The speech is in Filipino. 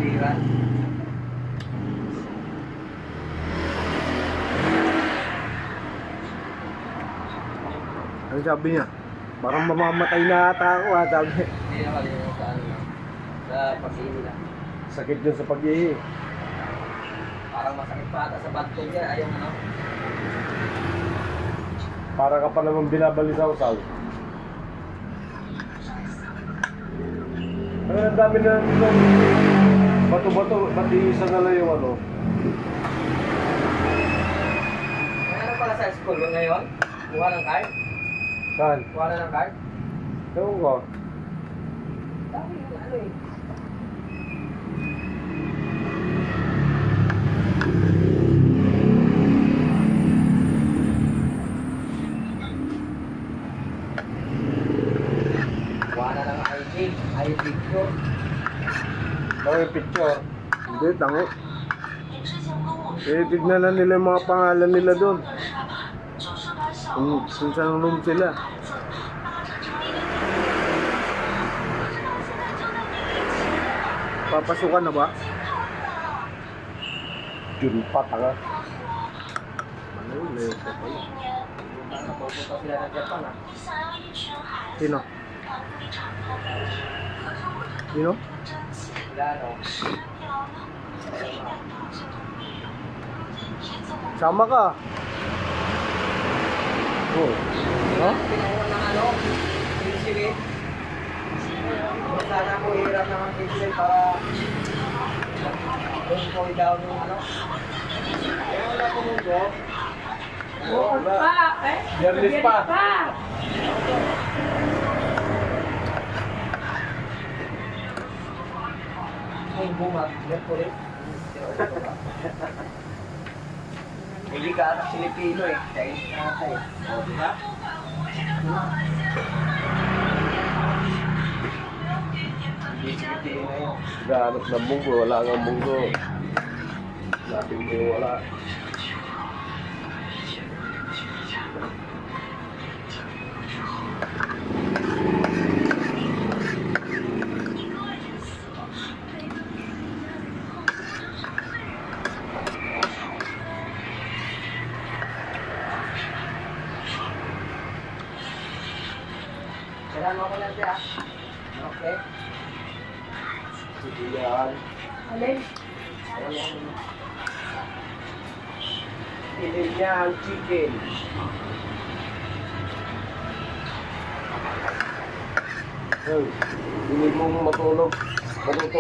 Liran. Ano sabi niya? Parang mamamatay na ata ako ha, sabi. Hindi na kalimutan sa ano lang. Sa pag-iwi lang. Sakit dun sa pag-ihi. Parang masakit pa ata sa bantog niya. Ayaw ano. Para ka pa naman binabalisaw-saw. Ay, ang dami na dito. Bato-bato, pati isa na lang yung ano. May ano pala sa school ngayon? Kuha ng card? Saan? Kuha na ng card? Ewan ko. Dami yung ano eh. Kuha na ng ID. ID ko. Ano yung picture? Hindi, tango. Eh, tignan na nila yung mga pangalan nila doon. Kung saan room sila. Papasukan na ba? Junpa, tanga. Ano yun? Lesa pala. Pupunta sila ng Japan ah. Sino? Sino? Sila ano? Sama ka. Oh. Ha? Pinuha ng ano? Pinusilit. Sana ko hirap ng pinusilit para doon ko i-down yung ano. Kaya wala ko mundo. Bukod pa, eh? Biyernes pa. Ay, bumat. Merkulis. Hindi ka anak Filipino eh. Chinese na ata eh. O, diba? Hindi Filipino na yun. Gaanap ng munggo, wala nga munggo. Natin mo wala. Kailangan mo lang siya. Okay? Sige yan. Alin? Ilinyang chicken. Hey, hindi mong matulog. Matutulog.